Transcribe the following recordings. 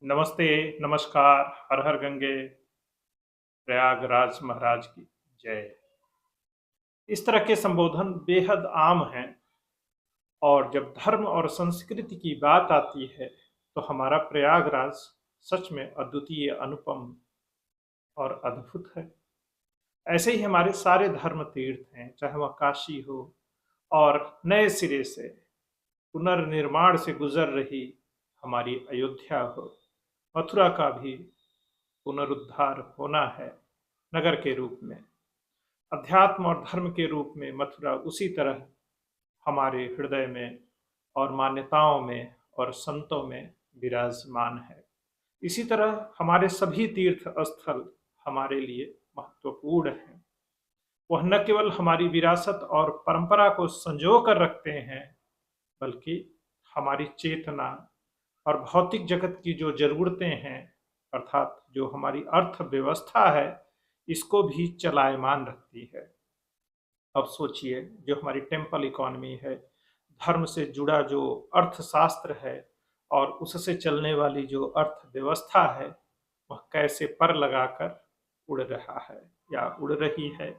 नमस्ते, नमस्कार, हर हर गंगे, प्रयागराज महाराज की जय। इस तरह के संबोधन बेहद आम हैं और जब धर्म और संस्कृति की बात आती है तो हमारा प्रयागराज सच में अद्वितीय, अनुपम और अद्भुत है। ऐसे ही हमारे सारे धर्म तीर्थ हैं, चाहे वह काशी हो और नए सिरे से पुनर्निर्माण से गुजर रही हमारी अयोध्या हो। मथुरा का भी पुनरुद्धार होना है नगर के रूप में। अध्यात्म और धर्म के रूप में मथुरा उसी तरह हमारे हृदय में और मान्यताओं में और संतों में विराजमान है। इसी तरह हमारे सभी तीर्थ स्थल हमारे लिए महत्वपूर्ण हैं। वह न केवल हमारी विरासत और परंपरा को संजो कर रखते हैं, बल्कि हमारी चेतना और भौतिक जगत की जो जरूरतें हैं, अर्थात जो हमारी अर्थव्यवस्था है, इसको भी चलायमान रखती है। अब सोचिए, जो हमारी टेम्पल इकोनॉमी है, धर्म से जुड़ा जो अर्थशास्त्र है और उससे चलने वाली जो अर्थव्यवस्था है, वह कैसे पर लगाकर उड़ रहा है या उड़ रही है।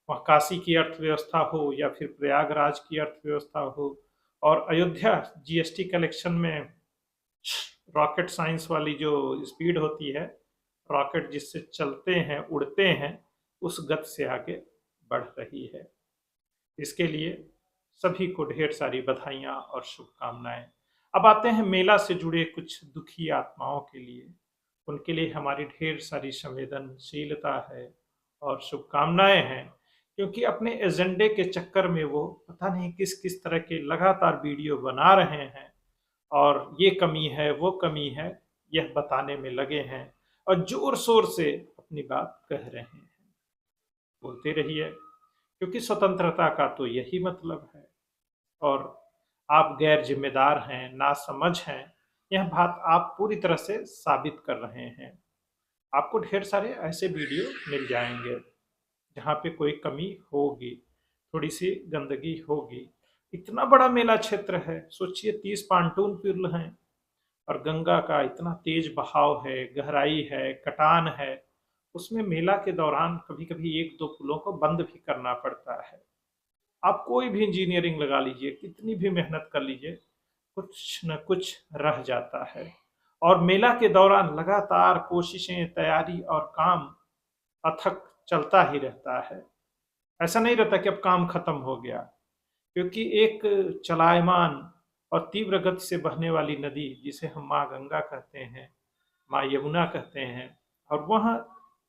वह काशी की अर्थव्यवस्था हो या फिर प्रयागराज की अर्थव्यवस्था हो, और अयोध्या जीएसटी कलेक्शन में रॉकेट साइंस वाली जो स्पीड होती है, रॉकेट जिससे चलते हैं, उड़ते हैं, उस गति से आगे बढ़ रही है। इसके लिए सभी को ढेर सारी बधाइयाँ और शुभकामनाएं। अब आते हैं मेला से जुड़े कुछ दुखी आत्माओं के लिए। उनके लिए हमारी ढेर सारी संवेदनशीलता है और शुभकामनाएं हैं, क्योंकि अपने एजेंडे के चक्कर में वो पता नहीं किस किस तरह के लगातार वीडियो बना रहे हैं और ये कमी है, वो कमी है, यह बताने में लगे हैं और जोर शोर से अपनी बात कह रहे हैं। बोलते रहिए, क्योंकि स्वतंत्रता का तो यही मतलब है। और आप गैर जिम्मेदार हैं, नासमझ हैं, यह बात आप पूरी तरह से साबित कर रहे हैं। आपको ढेर सारे ऐसे वीडियो मिल जाएंगे जहाँ पे कोई कमी होगी, थोड़ी सी गंदगी होगी। इतना बड़ा मेला क्षेत्र है, सोचिए 30 पांटून पुल हैं और गंगा का इतना तेज बहाव है, गहराई है, कटान है। उसमें मेला के दौरान कभी कभी एक दो पुलों को बंद भी करना पड़ता है। आप कोई भी इंजीनियरिंग लगा लीजिए, कितनी भी मेहनत कर लीजिए, कुछ न कुछ रह जाता है। और मेला के दौरान लगातार कोशिशें, तैयारी और काम अथक चलता ही रहता है। ऐसा नहीं रहता कि अब काम खत्म हो गया, क्योंकि एक चलायमान और तीव्र गति से बहने वाली नदी, जिसे हम माँ गंगा कहते हैं, माँ यमुना कहते हैं, और वह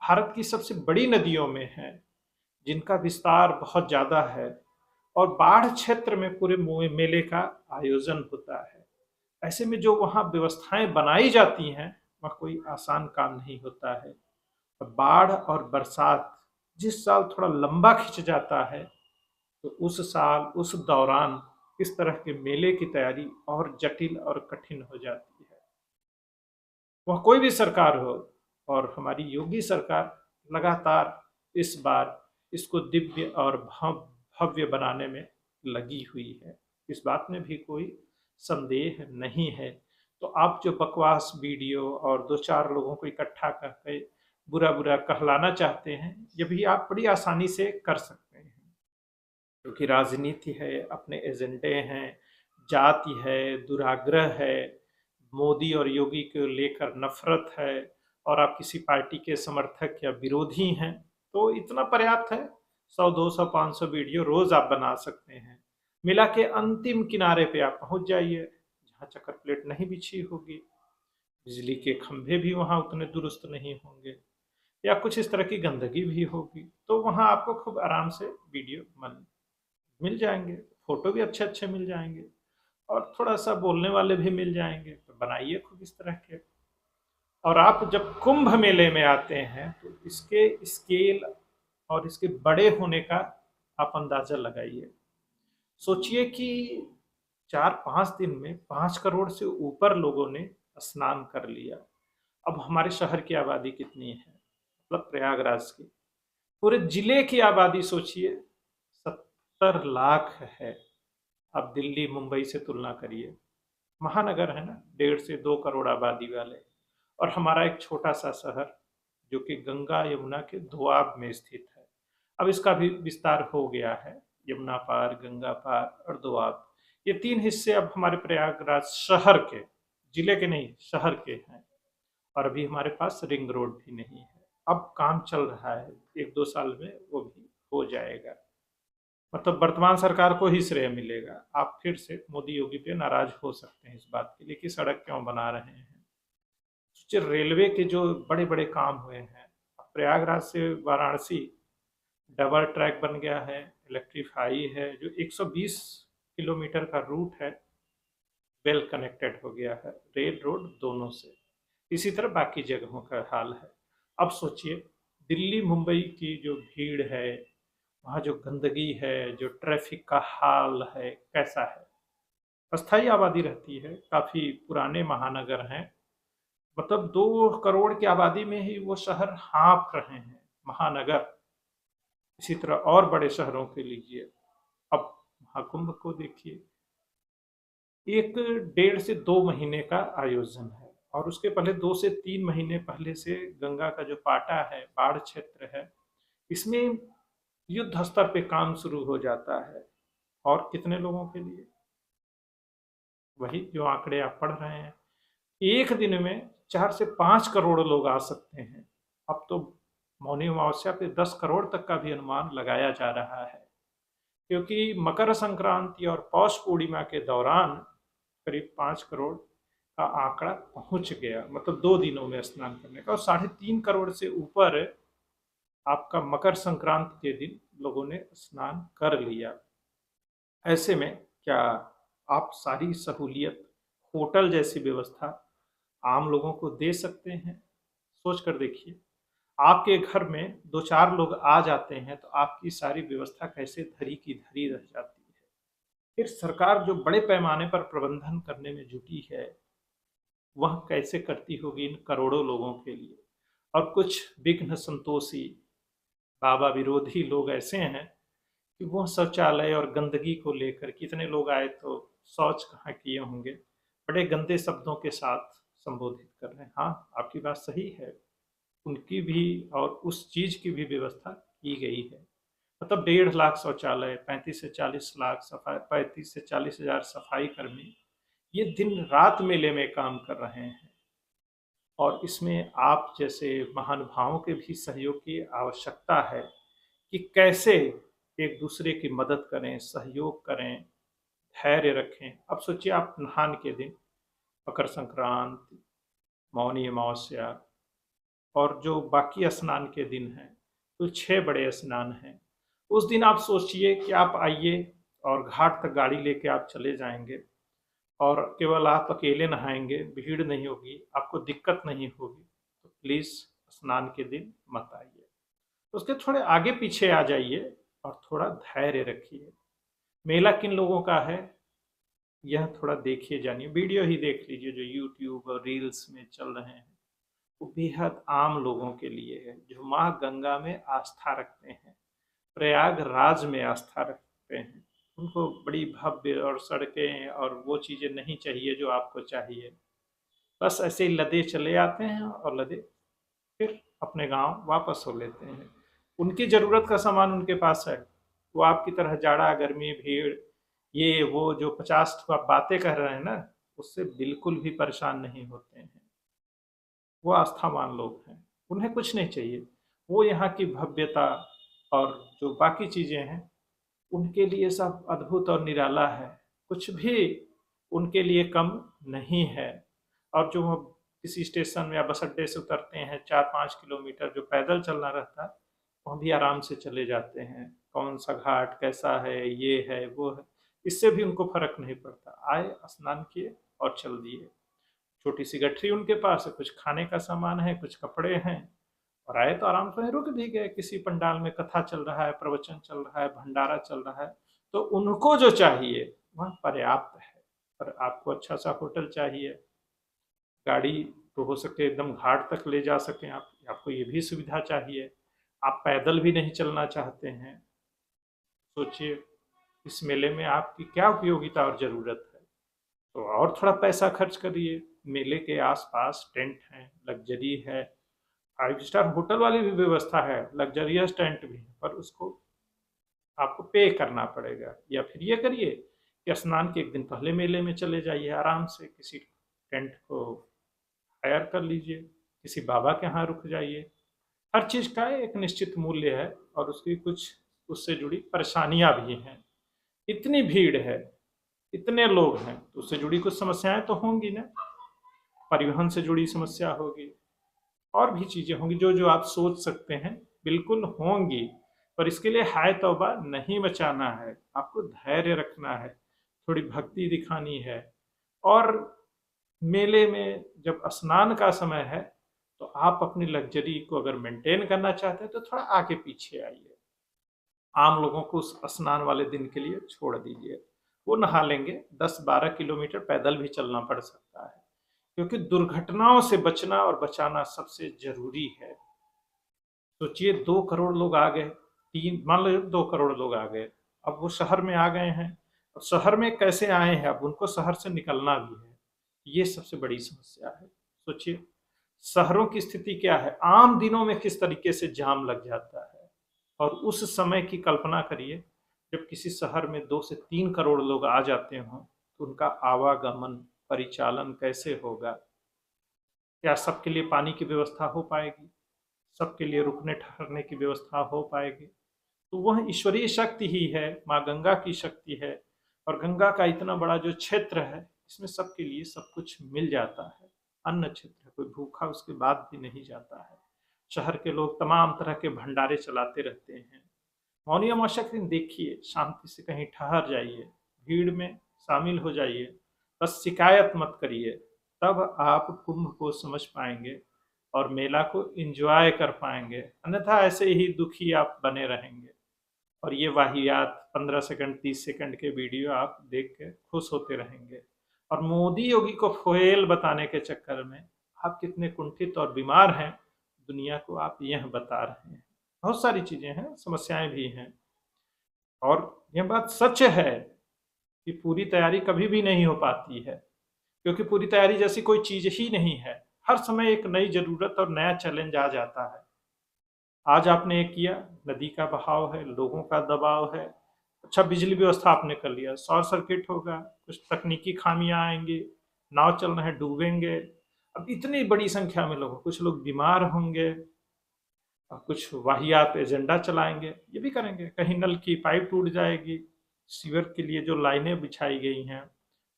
भारत की सबसे बड़ी नदियों में है, जिनका विस्तार बहुत ज़्यादा है। और बाढ़ क्षेत्र में पूरे मेले का आयोजन होता है। ऐसे में जो वहाँ व्यवस्थाएं बनाई जाती हैं, वह कोई आसान काम नहीं होता है। और बाढ़ और बरसात जिस साल थोड़ा लंबा खिंच जाता है, तो उस साल, उस दौरान इस तरह के मेले की तैयारी और जटिल और कठिन हो जाती है। वह कोई भी सरकार हो, और हमारी योगी सरकार लगातार इस बार इसको दिव्य और भव्य बनाने में लगी हुई है। इस बात में भी कोई संदेह नहीं है। तो आप जो बकवास वीडियो और दो चार लोगों को इकट्ठा करके बुरा बुरा कहलाना चाहते हैं, ये भी आप बड़ी आसानी से कर सकते हैं, क्योंकि राजनीति है, अपने एजेंडे हैं, जाति है, दुराग्रह है, मोदी और योगी को लेकर नफरत है, और आप किसी पार्टी के समर्थक या विरोधी हैं, तो इतना पर्याप्त है। 100, 200, 500 वीडियो रोज आप बना सकते हैं। मिला के अंतिम किनारे पे आप पहुंच जाइए, जहाँ चक्कर प्लेट नहीं बिछी होगी, बिजली के खंभे भी वहाँ उतने दुरुस्त नहीं होंगे, या कुछ इस तरह की गंदगी भी होगी, तो वहाँ आपको खूब आराम से वीडियो मिल जाएंगे, फोटो भी अच्छे अच्छे मिल जाएंगे, और थोड़ा सा बोलने वाले भी मिल जाएंगे। तो बनाइए खूब इस तरह के। और आप जब कुंभ मेले में आते हैं, तो इसके स्केल और इसके बड़े होने का आप अंदाजा लगाइए। सोचिए कि 4-5 दिन में 5 करोड़ से ऊपर लोगों ने स्नान कर लिया। अब हमारे शहर की आबादी कितनी है, मतलब प्रयागराज की पूरे जिले की आबादी सोचिए 70 लाख है। अब दिल्ली मुंबई से तुलना करिए, महानगर है ना, 1.5 से 2 करोड़ आबादी वाले। और हमारा एक छोटा सा शहर जो कि गंगा यमुना के दोआब में स्थित है। अब इसका भी विस्तार हो गया है, यमुना पार, गंगा पार और दोआब। ये 3 हिस्से अब हमारे प्रयागराज शहर के, जिले के नहीं, शहर के हैं। और अभी हमारे पास रिंग रोड भी नहीं है। अब काम चल रहा है, 1-2 साल में वो भी हो जाएगा। मतलब वर्तमान सरकार को ही श्रेय मिलेगा। आप फिर से मोदी योगी पे नाराज हो सकते हैं इस बात के लिए कि सड़क क्यों बना रहे हैं। सोचिए, रेलवे के जो बड़े बड़े काम हुए हैं, प्रयागराज से वाराणसी डबल ट्रैक बन गया है, इलेक्ट्रीफाई है, जो 120 किलोमीटर का रूट है वेल कनेक्टेड हो गया है, रेल रोड दोनों से। इसी तरह बाकी जगहों का हाल है। अब सोचिए, दिल्ली मुंबई की जो भीड़ है, वहाँ जो गंदगी है, जो ट्रैफिक का हाल है, कैसा है। अस्थायी आबादी रहती है, काफ़ी पुराने महानगर हैं। मतलब 2 करोड़ की आबादी में ही वो शहर हाँफ रहे हैं, महानगर। इसी तरह और बड़े शहरों के लीजिए। अब महाकुंभ को देखिए, 1 डेढ़ से 2 महीने का आयोजन है, और उसके पहले 2 से 3 महीने पहले से गंगा का जो पाटा है, बाढ़ क्षेत्र है, इसमें युद्ध स्तर पे काम शुरू हो जाता है। और कितने लोगों के लिए? वही जो आंकड़े आप पढ़ रहे हैं, एक दिन में 4 से 5 करोड़ लोग आ सकते हैं। अब तो मौनी अमावस्या पे 10 करोड़ तक का भी अनुमान लगाया जा रहा है, क्योंकि मकर संक्रांति और पौष पूर्णिमा के दौरान करीब 5 करोड़ का आंकड़ा पहुंच गया। मतलब 2 दिनों में स्नान करने का, और 3.5 करोड़ से ऊपर आपका मकर संक्रांति के दिन लोगों ने स्नान कर लिया। ऐसे में क्या आप सारी सहूलियत, होटल जैसी व्यवस्था आम लोगों को दे सकते हैं? सोच कर देखिए, आपके घर में 2-4 लोग आ जाते हैं तो आपकी सारी व्यवस्था कैसे धरी की धरी रह जाती है। फिर सरकार जो बड़े पैमाने पर प्रबंधन करने में जुटी है, वह कैसे करती होगी इन करोड़ों लोगों के लिए। और कुछ विघ्न संतोषी, बाबा विरोधी लोग ऐसे हैं कि वो शौचालय और गंदगी को लेकर, कितने लोग आए तो शौच कहाँ किए होंगे, बड़े गंदे शब्दों के साथ संबोधित कर रहे हैं। हाँ, आपकी बात सही है, उनकी भी और उस चीज की भी व्यवस्था की गई है। मतलब 1.5 लाख शौचालय, 35 से 40 लाख सफाई, 35 से 40 हजार सफाई कर्मी ये दिन रात मेले में काम कर रहे हैं। और इसमें आप जैसे महानुभावों के भी सहयोग की आवश्यकता है कि कैसे एक दूसरे की मदद करें, सहयोग करें, धैर्य रखें। अब सोचिए, आप नहान के दिन, मकर संक्रांति, मौनी अमावस्या और जो बाकी स्नान के दिन हैं, तो 6 बड़े स्नान हैं। उस दिन आप सोचिए कि आप आइए और घाट तक गाड़ी लेके आप चले जाएंगे, और केवल आप अकेले नहाएंगे, भीड़ नहीं होगी, आपको दिक्कत नहीं होगी, तो प्लीज़ स्नान के दिन मत आइए। तो उसके थोड़े आगे पीछे आ जाइए और थोड़ा धैर्य रखिए। मेला किन लोगों का है, यह थोड़ा देखिए, जानिए, वीडियो ही देख लीजिए जो यूट्यूब और रील्स में चल रहे हैं। वो बेहद आम लोगों के लिए है, जो माँ गंगा में आस्था रखते हैं, प्रयागराज में आस्था रखते हैं। उनको बड़ी भव्य और सड़कें और वो चीज़ें नहीं चाहिए जो आपको चाहिए। बस ऐसे ही लदे चले आते हैं और लदे फिर अपने गांव वापस हो लेते हैं। उनकी ज़रूरत का सामान उनके पास है। वो आपकी तरह जाड़ा, गर्मी, भीड़, ये वो जो 50 ठो आप बातें कह रहे हैं ना, उससे बिल्कुल भी परेशान नहीं होते हैं। वो आस्थावान लोग हैं, उन्हें कुछ नहीं चाहिए। वो यहाँ की भव्यता और जो बाकी चीज़ें हैं, उनके लिए सब अद्भुत और निराला है। कुछ भी उनके लिए कम नहीं है। और जो हम किसी स्टेशन या बस अड्डे से उतरते हैं, 4-5 किलोमीटर जो पैदल चलना रहता है, वह भी आराम से चले जाते हैं। कौन सा घाट कैसा है, ये है वो है, इससे भी उनको फर्क नहीं पड़ता। आए, स्नान किए और चल दिए। छोटी सी गठरी उनके पास है, कुछ खाने का सामान है, कुछ कपड़े हैं, और आए तो आराम से रुक भी गए। किसी पंडाल में कथा चल रहा है, प्रवचन चल रहा है, भंडारा चल रहा है, तो उनको जो चाहिए वह पर्याप्त है। पर आपको अच्छा सा होटल चाहिए, गाड़ी तो हो सके एकदम घाट तक ले जा सकें आप, आपको ये भी सुविधा चाहिए। आप पैदल भी नहीं चलना चाहते हैं, सोचिए इस मेले में आपकी क्या उपयोगिता और ज़रूरत है। तो और थोड़ा पैसा खर्च करिए, मेले के आसपास टेंट हैं, लग्जरी है, 5 स्टार होटल वाली भी व्यवस्था है, लग्जरियस टेंट भी है, पर उसको आपको पे करना पड़ेगा। या फिर ये करिए कि स्नान के एक दिन पहले मेले में चले जाइए, आराम से किसी टेंट को हायर कर लीजिए, किसी बाबा के यहाँ रुक जाइए। हर चीज़ का एक निश्चित मूल्य है और उसकी कुछ उससे जुड़ी परेशानियां भी हैं। इतनी भीड़ है, इतने लोग हैं, तो उससे जुड़ी कुछ समस्याएं तो होंगी ना। परिवहन से जुड़ी समस्या होगी, और भी चीजें होंगी जो जो आप सोच सकते हैं, बिल्कुल होंगी। पर इसके लिए हाय तौबा नहीं मचाना है, आपको धैर्य रखना है, थोड़ी भक्ति दिखानी है। और मेले में जब स्नान का समय है, तो आप अपनी लग्जरी को अगर मेंटेन करना चाहते हैं तो थोड़ा आगे पीछे आइए। आम लोगों को उस स्नान वाले दिन के लिए छोड़ दीजिए, वो नहा लेंगे। 10-12 किलोमीटर पैदल भी चलना पड़ सकता है, क्योंकि दुर्घटनाओं से बचना और बचाना सबसे जरूरी है। सोचिए 2 करोड़ लोग आ गए, तीन मान लो 2 करोड़ लोग आ गए, अब वो शहर में आ गए हैं, और शहर में कैसे आए हैं, अब उनको शहर से निकलना भी है। ये सबसे बड़ी समस्या है। सोचिए शहरों की स्थिति क्या है, आम दिनों में किस तरीके से जाम लग जाता है, और उस समय की कल्पना करिए जब किसी शहर में 2 से 3 करोड़ लोग आ जाते हों, तो उनका आवागमन परिचालन कैसे होगा। क्या सबके लिए पानी की व्यवस्था हो पाएगी, सबके लिए रुकने ठहरने की व्यवस्था हो पाएगी। तो वह ईश्वरीय शक्ति ही है, माँ गंगा की शक्ति है। और गंगा का इतना बड़ा जो क्षेत्र है, इसमें सबके लिए सब कुछ मिल जाता है। अन्न क्षेत्र, कोई भूखा उसके बाद भी नहीं जाता है। शहर के लोग तमाम तरह के भंडारे चलाते रहते हैं। मौनी अमावस्या के दिन देखिए, शांति से कहीं ठहर जाइए, भीड़ में शामिल हो जाइए, बस शिकायत मत करिए, तब आप कुंभ को समझ पाएंगे और मेला को एंजॉय कर पाएंगे। अन्यथा ऐसे ही दुखी आप बने रहेंगे, और ये वाहियात 15 सेकंड 30 सेकंड के वीडियो आप देख के खुश होते रहेंगे। और मोदी योगी को फोएल बताने के चक्कर में आप कितने कुंठित और बीमार हैं, दुनिया को आप यह बता रहे हैं। बहुत सारी चीजें हैं, समस्याएं भी हैं। और यह बात सच है कि पूरी तैयारी कभी भी नहीं हो पाती है, क्योंकि पूरी तैयारी जैसी कोई चीज ही नहीं है। हर समय एक नई जरूरत और नया चैलेंज आ जाता है। आज आपने ये किया, नदी का बहाव है, लोगों का दबाव है, अच्छा बिजली व्यवस्था आपने कर लिया, शॉर्ट सर्किट होगा, कुछ तकनीकी खामियां आएंगी, नाव चल रहे हैं डूबेंगे। अब इतनी बड़ी संख्या में लोग, कुछ लोग बीमार होंगे, और कुछ वाहियात एजेंडा चलाएंगे, ये भी करेंगे। कहीं नल की पाइप टूट जाएगी, सीवर के लिए जो लाइनें बिछाई गई हैं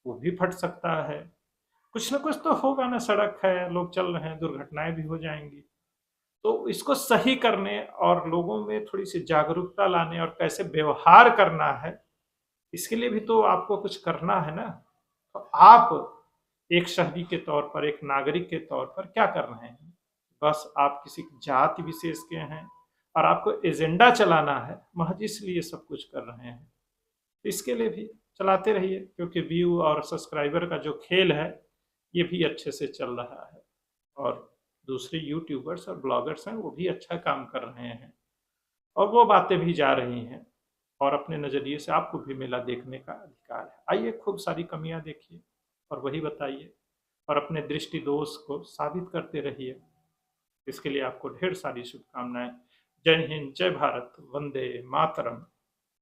वो भी फट सकता है। कुछ ना कुछ तो होगा ना, सड़क है, लोग चल रहे हैं, दुर्घटनाएं भी हो जाएंगी। तो इसको सही करने और लोगों में थोड़ी सी जागरूकता लाने और कैसे व्यवहार करना है, इसके लिए भी तो आपको कुछ करना है ना। तो आप एक शहरी के तौर पर, एक नागरिक के तौर पर क्या कर रहे हैं? बस आप किसी जाति विशेष के हैं और आपको एजेंडा चलाना है, महज इसलिए सब कुछ कर रहे हैं। तो इसके लिए भी चलाते रहिए, क्योंकि व्यू और सब्सक्राइबर का जो खेल है ये भी अच्छे से चल रहा है, और दूसरे यूट्यूबर्स और ब्लॉगर्स हैं वो भी अच्छा काम कर रहे हैं, और वो बातें भी जा रही हैं। और अपने नज़रिए से आपको भी मेला देखने का अधिकार है। आइए खूब सारी कमियां देखिए और वही बताइए, और अपने दृष्टि दोष को साबित करते रहिए। इसके लिए आपको ढेर सारी शुभकामनाएं। जय हिंद, जय भारत, वंदे मातरम।